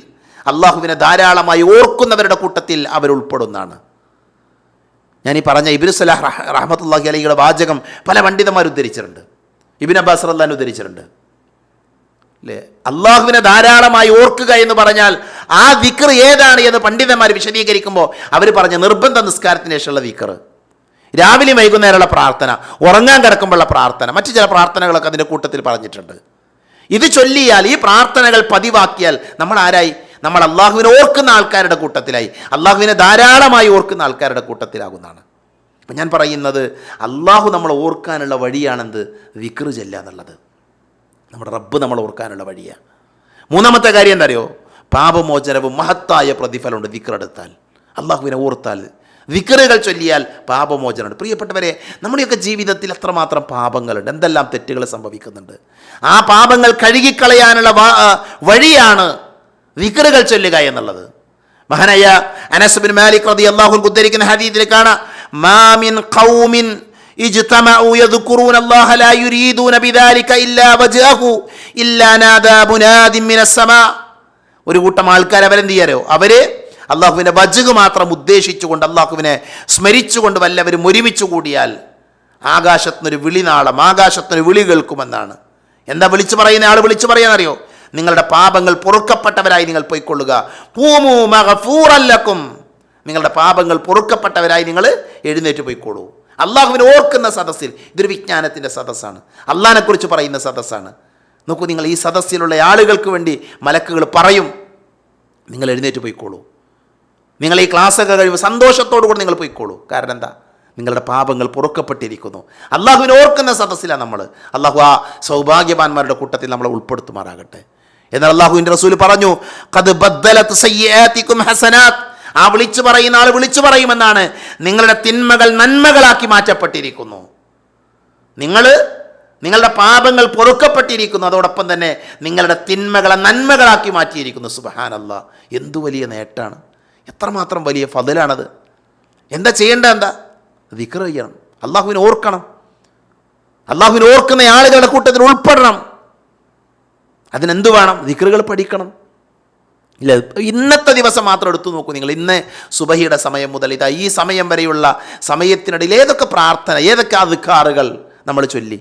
[SPEAKER 1] അള്ളാഹുവിനെ ധാരാളമായി ഓർക്കുന്നവരുടെ കൂട്ടത്തിൽ അവർ ഉൾപ്പെടുന്നതാണ്. ഞാൻ ഈ പറഞ്ഞ ഇബ്നു സലാഹ് റഹ്മത്തുള്ളാഹി അലൈഹിയുടെ വാചകം പല പണ്ഡിതന്മാർ ഉദ്ധരിച്ചിട്ടുണ്ട്. ഇബ്നു അബ്ബാസ് റളിയല്ലാഹു ഉദ്ധരിച്ചിട്ടുണ്ട്, അല്ലേ? അള്ളാഹുവിനെ ധാരാളമായി ഓർക്കുക എന്ന് പറഞ്ഞാൽ ആ ദിക്ർ ഏതാണ് എന്ന് പണ്ഡിതന്മാർ വിശദീകരിക്കുമ്പോൾ അവർ പറഞ്ഞ നിർബന്ധ നിസ്കാരത്തിന് ശേഷമുള്ള ദിക്ർ, രാവിലെ വൈകുന്നേരമുള്ള പ്രാർത്ഥന, ഉറങ്ങാൻ കിടക്കുമ്പോഴുള്ള പ്രാർത്ഥന, മറ്റു ചില പ്രാർത്ഥനകളൊക്കെ അതിൻ്റെ കൂട്ടത്തിൽ പറഞ്ഞിട്ടുണ്ട്. ഇത് ചൊല്ലിയാൽ, ഈ പ്രാർത്ഥനകൾ പതിവാക്കിയാൽ നമ്മൾ ആരായി? നമ്മൾ അള്ളാഹുവിനെ ഓർക്കുന്ന ആൾക്കാരുടെ കൂട്ടത്തിലായി, അള്ളാഹുവിനെ ധാരാളമായി ഓർക്കുന്ന ആൾക്കാരുടെ കൂട്ടത്തിലാകുന്നതാണ്. അപ്പം ഞാൻ പറയുന്നത്, അള്ളാഹു നമ്മളെ ഓർക്കാനുള്ള വഴിയാണെന്ത്? ദിക്ർ ചെല്ലുക എന്നുള്ളത്. നമ്മുടെ റബ്ബ് നമ്മൾ ഓർക്കാനുള്ള വഴിയാണ്. മൂന്നാമത്തെ കാര്യം എന്താ അറിയോ? പാപമോചനവും മഹത്തായ പ്രതിഫലമുണ്ട് ദിക്റെടുത്താൽ, അള്ളാഹുവിനെ ഓർത്താൽ, ദിക്റുകൾ ചൊല്ലിയാൽ പാപമോചനമുണ്ട്. പ്രിയപ്പെട്ടവരെ, നമ്മുടെയൊക്കെ ജീവിതത്തിൽ എത്രമാത്രം പാപങ്ങളുണ്ട്, എന്തെല്ലാം തെറ്റുകൾ സംഭവിക്കുന്നുണ്ട്. ആ പാപങ്ങൾ കഴുകിക്കളയാനുള്ള വഴിയാണ് ദിക്റുകൾ ചൊല്ലുക എന്നുള്ളത്. മഹാനായ അനസ് ബിൻ മാലിക് റളിയല്ലാഹു അൻഹു ഉദ്ധരിക്കുന്ന ഹദീസിൽ കാണാം, മാ മിൻ ഖൗമിൻ ഇജ്തമഉ യദ്കുറൂന അല്ലാഹ ലാ യുരീദൂന ബിദാലിക ഇല്ലാ വജ്ഹഹു ഇല്ലാ നാദാ മുനാദിൻ മിനസ് സമാ. ഒരു കൂട്ടം ആൾക്കാർ അവരെന്ത് ചെയ്യാരോ, അവര് അള്ളാഹുവിൻ്റെ വജ്ഹ് മാത്രം ഉദ്ദേശിച്ചുകൊണ്ട്, അള്ളാഹുവിനെ സ്മരിച്ചുകൊണ്ട് വല്ലവരും ഒരുമിച്ച് കൂടിയാൽ ആകാശത്തിനൊരു വിളിനാളം, ആകാശത്തിനൊരു വിളി കേൾക്കുമെന്നാണ്. എന്താ വിളിച്ചു പറയുന്ന ആൾ വിളിച്ചു പറയാനറിയോ? നിങ്ങളുടെ പാപങ്ങൾ പൊറുക്കപ്പെട്ടവരായി നിങ്ങൾ പോയിക്കൊള്ളുക. ഖൂമൂ മഗ്ഫൂറൻ ലക്കും, നിങ്ങളുടെ പാപങ്ങൾ പൊറുക്കപ്പെട്ടവരായി നിങ്ങൾ എഴുന്നേറ്റ് പോയിക്കോളൂ. അള്ളാഹുവിനെ ഓർക്കുന്ന സദസ്സിൽ, ഇതൊരു വിജ്ഞാനത്തിൻ്റെ സദസ്സാണ്, അള്ളാഹിനെക്കുറിച്ച് പറയുന്ന സദസ്സാണ്. നോക്കൂ, നിങ്ങൾ ഈ സദസ്സിലുള്ള ആളുകൾക്ക് വേണ്ടി മലക്കുകൾ പറയും, നിങ്ങൾ എഴുന്നേറ്റ് പോയിക്കോളൂ, നിങ്ങൾ ഈ ക്ലാസ്സൊക്കെ കഴിയുമ്പോൾ സന്തോഷത്തോടു കൂടി നിങ്ങൾ പോയിക്കോളൂ. കാരണം എന്താ? നിങ്ങളുടെ പാപങ്ങൾ പൊറുക്കപ്പെട്ടിരിക്കുന്നു. അള്ളാഹുവിനെ ഓർക്കുന്ന സദസ്സിലാണ് നമ്മൾ. അള്ളാഹു ആ സൗഭാഗ്യവാന്മാരുടെ കൂട്ടത്തിൽ നമ്മളെ ഉൾപ്പെടുത്തുമാറാകട്ടെ. എന്നാൽ അള്ളാഹുവിൻ്റെ റസൂൽ പറഞ്ഞു, ഖദ് ബദ്ദലത് സയ്യിആതികും ഹസനാത്ത്, ആ വിളിച്ചു പറയുന്ന ആൾ വിളിച്ചു പറയുമെന്നാണ്, നിങ്ങളുടെ തിന്മകൾ നന്മകളാക്കി മാറ്റപ്പെട്ടിരിക്കുന്നു, നിങ്ങളുടെ പാപങ്ങൾ പൊറുക്കപ്പെട്ടിരിക്കുന്നു, അതോടൊപ്പം തന്നെ നിങ്ങളുടെ തിന്മകളെ നന്മകളാക്കി മാറ്റിയിരിക്കുന്നു. സുബ്ഹാനല്ലാഹ്, എന്തു വലിയ നേട്ടാണ്, എത്രമാത്രം വലിയ ഫضലാണത്. എന്താ ചെയ്യേണ്ടത്? എന്താ? ദിക്ർ ചെയ്യണം, അള്ളാഹുവിനെ ഓർക്കണം, അള്ളാഹുവിനെ ഓർക്കുന്ന ആളുകളുടെ കൂട്ടത്തിൽ ഉൾപ്പെടണം. അതിനെന്ത് വേണം? ദിക്റുകൾ പഠിക്കണം. ഇല്ല, ഇന്നത്തെ ദിവസം മാത്രം എടുത്തു നോക്കൂ നിങ്ങൾ. ഇന്ന് സുബഹിയുടെ സമയം മുതൽ ഇതാ ഈ സമയം വരെയുള്ള സമയത്തിനിടയിൽ ഏതൊക്കെ പ്രാർത്ഥന, ഏതൊക്കെ അദ്കാറുകൾ നമ്മൾ ചൊല്ലി,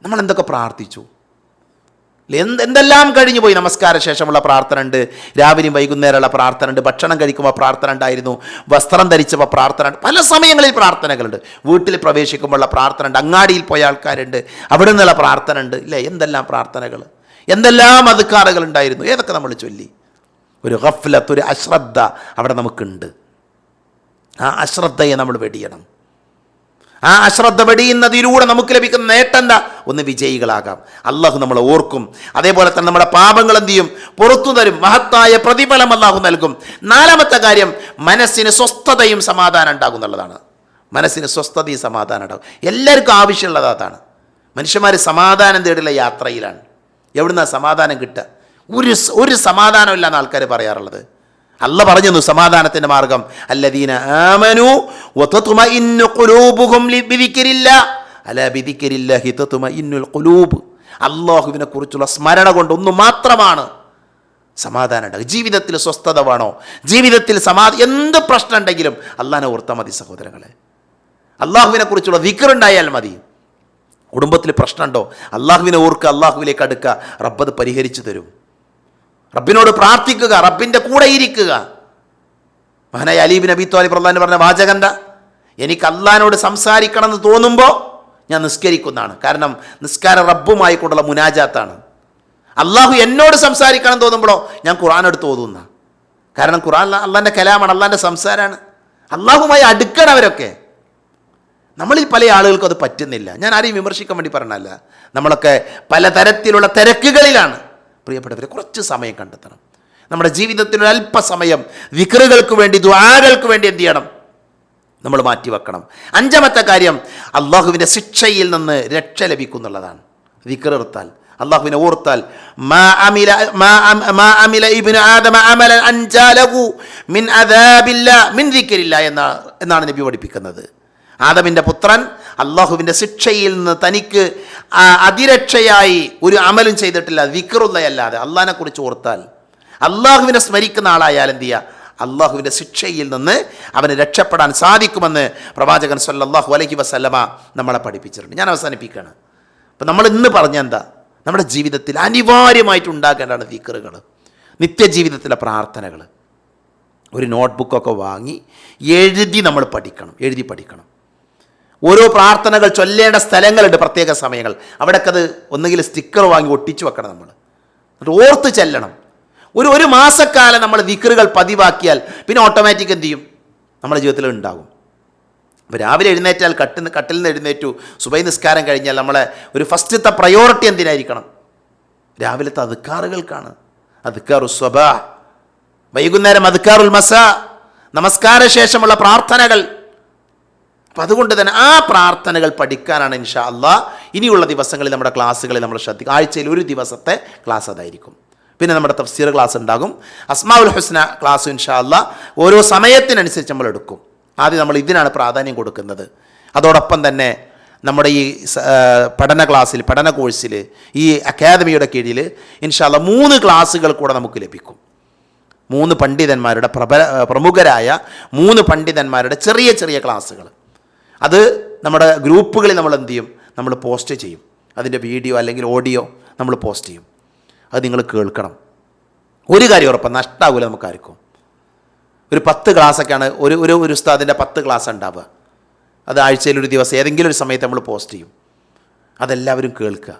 [SPEAKER 1] നമ്മൾ എന്തൊക്കെ പ്രാർത്ഥിച്ചു, എന്തെല്ലാം കഴിഞ്ഞു പോയി. നമസ്കാര ശേഷമുള്ള പ്രാർത്ഥന ഉണ്ട്, രാവിലെയും വൈകുന്നേരമുള്ള പ്രാർത്ഥന ഉണ്ട്, ഭക്ഷണം കഴിക്കുമ്പോൾ പ്രാർത്ഥന ഉണ്ടായിരുന്നു, വസ്ത്രം ധരിച്ചപ്പോൾ പ്രാർത്ഥന ഉണ്ട്, പല സമയങ്ങളിൽ പ്രാർത്ഥനകളുണ്ട്. വീട്ടിൽ പ്രവേശിക്കുമ്പോഴുള്ള പ്രാർത്ഥന ഉണ്ട്, അങ്ങാടിയിൽ പോയ ആൾക്കാരുണ്ട്, അവിടെ നിന്നുള്ള പ്രാർത്ഥന ഉണ്ട്, ഇല്ലേ? എന്തെല്ലാം പ്രാർത്ഥനകൾ, എന്തെല്ലാം അദ്കാറുകൾ ഉണ്ടായിരുന്നു, ഏതൊക്കെ നമ്മൾ ചൊല്ലി. ഒരു ഗഫ്ലത്ത്, ഒരു അശ്രദ്ധ അവിടെ നമുക്കുണ്ട്. ആ അശ്രദ്ധയെ നമ്മൾ വെടിയണം. ആ അശ്രദ്ധ വെടിയുന്നതിലൂടെ നമുക്ക് ലഭിക്കുന്ന നേട്ടം എന്താ? ഒന്ന് വിജയികളാകാം. അള്ളാഹു നമ്മളെ ഓർക്കും. അതേപോലെ തന്നെ നമ്മുടെ പാപങ്ങൾ എന്ത് ചെയ്യും? പുറത്തു തരും. മഹത്തായ പ്രതിഫലം അള്ളാഹു നൽകും. നാലാമത്തെ കാര്യം, മനസ്സിന് സ്വസ്ഥതയും സമാധാനം ഉണ്ടാകും എന്നുള്ളതാണ്. മനസ്സിന് സ്വസ്ഥതയും സമാധാനം ഉണ്ടാകും. എല്ലാവർക്കും ആവശ്യമുള്ളത് അതാണ്. മനുഷ്യന്മാർ സമാധാനം തേടിയുള്ള യാത്രയിലാണ്. എവിടുന്നാ സമാധാനം കിട്ടുക? ഒരു സമാധാനമില്ലാന്ന് ആൾക്കാർ പറയാറുള്ളത്. അല്ല പറഞ്ഞു സമാധാനത്തിന്റെ മാർഗം, അല്ലദീന ആമനു വതത്മഇന്നു ഖുലൂബുഹും ബിദിക്രില്ലാഹ് അലാ ബിദിക്രില്ലാഹി തത്മഇന്നുൽ ഖുലൂബ്. അല്ലാഹുവിനെ കുറിച്ചുള്ള സ്മരണ കൊണ്ട് ഒന്ന് മാത്രമാണ് സമാധാനം ഉണ്ടാകുക. ജീവിതത്തിൽ സ്വസ്ഥത വേണോ? ജീവിതത്തിൽ എന്ത് പ്രശ്നം ഉണ്ടെങ്കിലും അള്ളാഹിനെ ഓർത്താൽ മതി സഹോദരങ്ങളെ. അള്ളാഹുവിനെ കുറിച്ചുള്ള ദിക്ർ ഉണ്ടായാൽ മതി. കുടുംബത്തിൽ പ്രശ്നമുണ്ടോ? അള്ളാഹുവിനെ ഓർക്കുക, അള്ളാഹുവിലേക്ക് അടുക്കുക, റബ്ബ് പരിഹരിച്ചു തരും. റബ്ബിനോട് പ്രാർത്ഥിക്കുക, റബ്ബിൻ്റെ കൂടെ ഇരിക്കുക. മഹാനായ അലി ഇബ്നു അബീ ത്വാലിബ് റളിയല്ലാഹു പറഞ്ഞ വാചകം എന്താ? എനിക്ക് അള്ളാഹിനോട് സംസാരിക്കണം എന്ന് തോന്നുമ്പോൾ ഞാൻ നിസ്കരിക്കുന്നതാണ്. കാരണം നിസ്കാരം റബ്ബുമായി കൊണ്ടുള്ള മുനാജാത്താണ്. അള്ളാഹു എന്നോട് സംസാരിക്കണം എന്ന് തോന്നുമ്പോഴോ ഞാൻ ഖുർആൻ എടുത്ത് ഓതുന്ന. കാരണം ഖുർആൻ അള്ളാഹിൻ്റെ കലാമാണ്, അള്ളാഹിൻ്റെ സംസാരമാണ്. അള്ളാഹുമായി അടുക്കണവരൊക്കെ. നമ്മളിൽ പല ആളുകൾക്കും അത് പറ്റുന്നില്ല. ഞാൻ ആരെയും വിമർശിക്കാൻ വേണ്ടി പറഞ്ഞല്ല. നമ്മളൊക്കെ പലതരത്തിലുള്ള തിരക്കുകളിലാണ്. പ്രിയപ്പെട്ടവരെ, കുറച്ച് സമയം കണ്ടെത്തണം. നമ്മുടെ ജീവിതത്തിൽ ഒരു അല്പസമയം ദിക്റുകൾക്ക് വേണ്ടി, ദുആകൾക്ക് വേണ്ടി എന്ത് ചെയ്യണം? നമ്മൾ മാറ്റിവെക്കണം. അഞ്ചാമത്തെ കാര്യം, അള്ളാഹുവിൻ്റെ ശിക്ഷയിൽ നിന്ന് രക്ഷ ലഭിക്കുന്നുള്ളതാണ്. ദിക്ർ ഓർത്താൽ, അള്ളാഹുവിനെ ഓർത്താൽ, മാ അമില ഇബ്നു ആദമ അമലൻ അൻജാലഹു മിൻ അദാബില്ലാഹ് മിൻ ദിക്രില്ലാഹ് എന്നാണ് നബി പഠിപ്പിക്കുന്നത്. ആദമിൻ്റെ പുത്രൻ അള്ളാഹുവിൻ്റെ ശിക്ഷയിൽ നിന്ന് തനിക്ക് അതിരക്ഷയായി ഒരു അമലും ചെയ്തിട്ടില്ല, ദിക്റുള്ളയല്ലാതെ. അള്ളാഹിനെ കുറിച്ച് ഓർത്താൽ, അള്ളാഹുവിനെ സ്മരിക്കുന്ന ആളായാൽ എന്ത് ചെയ്യുക? അള്ളാഹുവിൻ്റെ ശിക്ഷയിൽ നിന്ന് അവന് രക്ഷപ്പെടാൻ സാധിക്കുമെന്ന് പ്രവാചകൻ സല്ലല്ലാഹു അലൈഹി വസല്ലമ നമ്മളെ പഠിപ്പിച്ചിട്ടുണ്ട്. ഞാൻ അവസാനിപ്പിക്കുകയാണ്. അപ്പം നമ്മൾ ഇന്ന് പറഞ്ഞ എന്താ? നമ്മുടെ ജീവിതത്തിൽ അനിവാര്യമായിട്ട് ഉണ്ടാക്കേണ്ടതാണ് ദിക്റുകൾ, നിത്യജീവിതത്തിലെ പ്രാർത്ഥനകൾ. ഒരു നോട്ട്ബുക്കൊക്കെ വാങ്ങി എഴുതി നമ്മൾ പഠിക്കണം, എഴുതി പഠിക്കണം. ഓരോ പ്രാർത്ഥനകൾ ചൊല്ലേണ്ട സ്ഥലങ്ങളുണ്ട്, പ്രത്യേക സമയങ്ങൾ. അവിടെയൊക്കെ അത് ഒന്നുകിൽ സ്റ്റിക്കർ വാങ്ങി ഒട്ടിച്ചു വെക്കണം. നമ്മൾ എന്നിട്ട് ഓർത്ത് ചെല്ലണം. ഒരു മാസക്കാലം നമ്മൾ ദിക്റുകൾ പതിവാക്കിയാൽ പിന്നെ ഓട്ടോമാറ്റിക് എന്ത് ചെയ്യും? നമ്മുടെ ജീവിതത്തിൽ ഉണ്ടാകും. അപ്പോൾ രാവിലെ എഴുന്നേറ്റാൽ കട്ടിൽ നിന്ന് എഴുന്നേറ്റു, സുബഹി നിസ്കാരം കഴിഞ്ഞാൽ നമ്മളെ ഒരു ഫസ്റ്റത്തെ പ്രയോറിറ്റി എന്തിനായിരിക്കണം? രാവിലത്തെ അദ്കാറുകൾക്കാണ്. അദ്കാറുസ് സ്വബാഹ്, വൈകുന്നേരം അദ്കാറുൽ മസാ, നമസ്കാര ശേഷമുള്ള പ്രാർത്ഥനകൾ. അപ്പം അതുകൊണ്ട് തന്നെ ആ പ്രാർത്ഥനകൾ പഠിക്കാനാണ് ഇൻഷാ അല്ലാഹ് ഇനിയുള്ള ദിവസങ്ങളിൽ നമ്മുടെ ക്ലാസ്സുകളിൽ നമ്മൾ ശ്രദ്ധിക്കുക. ആഴ്ചയിൽ ഒരു ദിവസത്തെ ക്ലാസ് അതായിരിക്കും. പിന്നെ നമ്മുടെ തഫ്സീർ ക്ലാസ് ഉണ്ടാകും, അസ്മാഉൽ ഹുസ്ന ക്ലാസ് ഇൻഷാ അല്ലാഹ് ഓരോ സമയത്തിനനുസരിച്ച് നമ്മൾ എടുക്കും. ആദ്യം നമ്മൾ ഇതിനാണ് പ്രാധാന്യം കൊടുക്കുന്നത്. അതോടൊപ്പം തന്നെ നമ്മുടെ ഈ പഠന ക്ലാസ്സിൽ, പഠന കോഴ്സിൽ, ഈ അക്കാദമിയുടെ കീഴിൽ ഇൻഷാ അല്ലാഹ് 3 ക്ലാസ്സുകൾ കൂടെ നമുക്ക് ലഭിക്കും. 3 പണ്ഡിതന്മാരുടെ പ്രമുഖരായ 3 പണ്ഡിതന്മാരുടെ ചെറിയ ചെറിയ ക്ലാസ്സുകൾ. അത് നമ്മുടെ ഗ്രൂപ്പുകളിൽ നമ്മൾ എന്ത് ചെയ്യും? നമ്മൾ പോസ്റ്റ് ചെയ്യും. അതിൻ്റെ വീഡിയോ അല്ലെങ്കിൽ ഓഡിയോ നമ്മൾ പോസ്റ്റ് ചെയ്യും. അത് നിങ്ങൾ കേൾക്കണം. ഒരു കാര്യം ഉറപ്പാണ്, നഷ്ടമാകില്ല നമുക്കാർക്കും. ഒരു 10 ക്ലാസ്സൊക്കെയാണ് ഒരു ഉസ്താദിൻ്റെ 10 ക്ലാസ് ഉണ്ടാവുക. അത് ആഴ്ചയിൽ ഒരു ദിവസം ഏതെങ്കിലും ഒരു സമയത്ത് നമ്മൾ പോസ്റ്റ് ചെയ്യും. അതെല്ലാവരും കേൾക്കുക.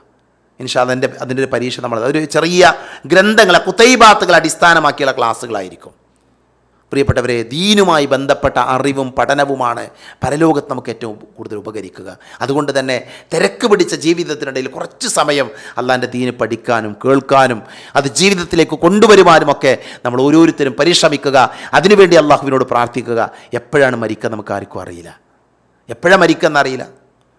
[SPEAKER 1] ഇൻഷാ അല്ലാഹ് അതിൻ്റെ ഒരു പരീക്ഷ നമ്മൾ ഒരു ചെറിയ ഗ്രന്ഥങ്ങളെ, കുതൈബാത്തുകളെ അടിസ്ഥാനമാക്കിയുള്ള ക്ലാസ്സുകളായിരിക്കും. പ്രിയപ്പെട്ടവരെ, ദീനുമായി ബന്ധപ്പെട്ട അറിവും പഠനവുമാണ് പരലോകത്ത് നമുക്ക് ഏറ്റവും കൂടുതൽ ഉപകരിക്കുക. അതുകൊണ്ട് തന്നെ തിരക്ക് പിടിച്ച ജീവിതത്തിനിടയിൽ കുറച്ച് സമയം അള്ളാഹിൻ്റെ ദീന് പഠിക്കാനും കേൾക്കാനും അത് ജീവിതത്തിലേക്ക് കൊണ്ടുവരുവാനുമൊക്കെ നമ്മൾ ഓരോരുത്തരും പരിശ്രമിക്കുക. അതിനുവേണ്ടി അള്ളാഹുവിനോട് പ്രാർത്ഥിക്കുക. എപ്പോഴാണ് മരിക്കുക നമുക്ക് ആർക്കും അറിയില്ല, എപ്പോഴാണ് മരിക്കുന്നറിയില്ല.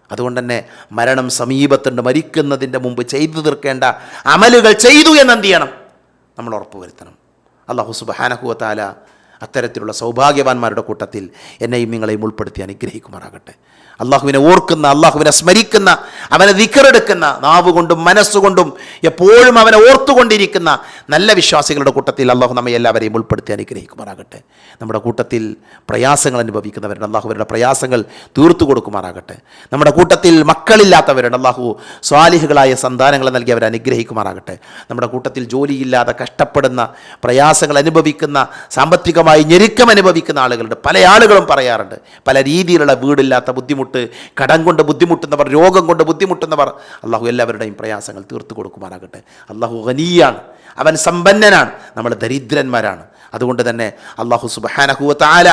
[SPEAKER 1] അതുകൊണ്ട് തന്നെ മരണം സമീപത്തുണ്ട്. മരിക്കുന്നതിൻ്റെ മുമ്പ് ചെയ്തു തീർക്കേണ്ട അമലുകൾ ചെയ്തു എന്നെന്ത് ചെയ്യണം? നമ്മൾ ഉറപ്പുവരുത്തണം. അല്ലാഹു സുബ്ഹാനഹു വ തആല അത്തരത്തിലുള്ള സൗഭാഗ്യവാന്മാരുടെ കൂട്ടത്തിൽ എന്നെയും നിങ്ങളെയും ഉൾപ്പെടുത്തി അനുഗ്രഹിക്കുമാറാകട്ടെ. അള്ളാഹുവിനെ ഓർക്കുന്ന, അള്ളാഹുവിനെ സ്മരിക്കുന്ന, അവനെ ദിക്റെടുക്കുന്ന, നാവുകൊണ്ടും മനസ്സുകൊണ്ടും എപ്പോഴും അവനെ ഓർത്തുകൊണ്ടിരിക്കുന്ന നല്ല വിശ്വാസികളുടെ കൂട്ടത്തിൽ അള്ളാഹു നമ്മെ എല്ലാവരെയും ഉൾപ്പെടുത്തി അനുഗ്രഹിക്കുമാറാകട്ടെ. നമ്മുടെ കൂട്ടത്തിൽ പ്രയാസങ്ങൾ അനുഭവിക്കുന്നവരുണ്ട്, അള്ളാഹു അവരുടെ പ്രയാസങ്ങൾ തീർത്തു കൊടുക്കുമാറാകട്ടെ. നമ്മുടെ കൂട്ടത്തിൽ മക്കളില്ലാത്തവരുണ്ട്, അള്ളാഹു സ്വാലിഹുകളായ സന്താനങ്ങളെ നൽകി അവരെ അനുഗ്രഹിക്കുമാറാകട്ടെ. നമ്മുടെ കൂട്ടത്തിൽ ജോലിയില്ലാതെ കഷ്ടപ്പെടുന്ന, പ്രയാസങ്ങൾ അനുഭവിക്കുന്ന, സാമ്പത്തികമായി ഞെരുക്കം അനുഭവിക്കുന്ന ആളുകളുണ്ട്. പല ആളുകളും പറയാറുണ്ട്, പല രീതിയിലുള്ള വീടില്ലാത്ത ബുദ്ധിമുട്ട്, കടം കൊണ്ട് ബുദ്ധിമുട്ടുന്നവർ, രോഗം കൊണ്ട് ബുദ്ധിമുട്ടുന്നവർ, അള്ളാഹു എല്ലാവരുടെയും പ്രയാസങ്ങൾ തീർത്തു കൊടുക്കുമാറാകട്ടെ. അള്ളാഹു ഗനിയാണ്, അവൻ സമ്പന്നനാണ്, നമ്മൾ ദരിദ്രന്മാരാണ്. അതുകൊണ്ട് തന്നെ അല്ലാഹു സുബ്ഹാനഹു വ തആല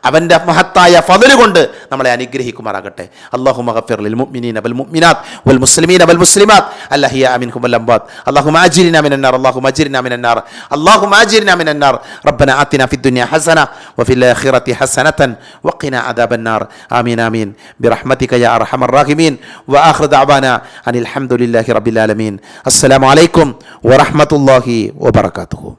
[SPEAKER 1] അവൻ്റെ മഹത്തായ ഫള് കൊണ്ട് നമ്മളെ അനുഗ്രഹിക്കുമാറാകട്ടെ. അല്ലാഹുമ്മ ഗഫിർ ലിൽ മുഅ്മിനീന വൽ മുഅ്മിനാത്ത് വൽ മുസ്ലിമീന വൽ മുസ്ലിമാത്ത് അല്ലഹിയ മിൻഹും വൽ അംവാത്ത്. അല്ലാഹുമ്മ അജിർനാ മിനൻ നാർ, അല്ലാഹുമ്മ അജിർനാ മിനൻ നാർ, അല്ലാഹുമ്മ അജിർനാ മിനൻ നാർ. റബ്ബനാ ആതിനാ ഫിദ് ദുനിയ ഹസന വഫിൽ ആഖിറതി ഹസനതൻ വഖിനാ അദാബൻ നാർ. ആമീൻ ആമീൻ ബിറഹ്മതിക യാ അർഹമർ റഹീമീൻ. വആഖിറു ദഅവാനാ അനിൽ ഹംദുലില്ലാഹി റബ്ബിൽ ആലമീൻ. അസ്സലാമു അലൈക്കും വറഹ്മത്തുള്ളാഹി വബറകാതുഹു.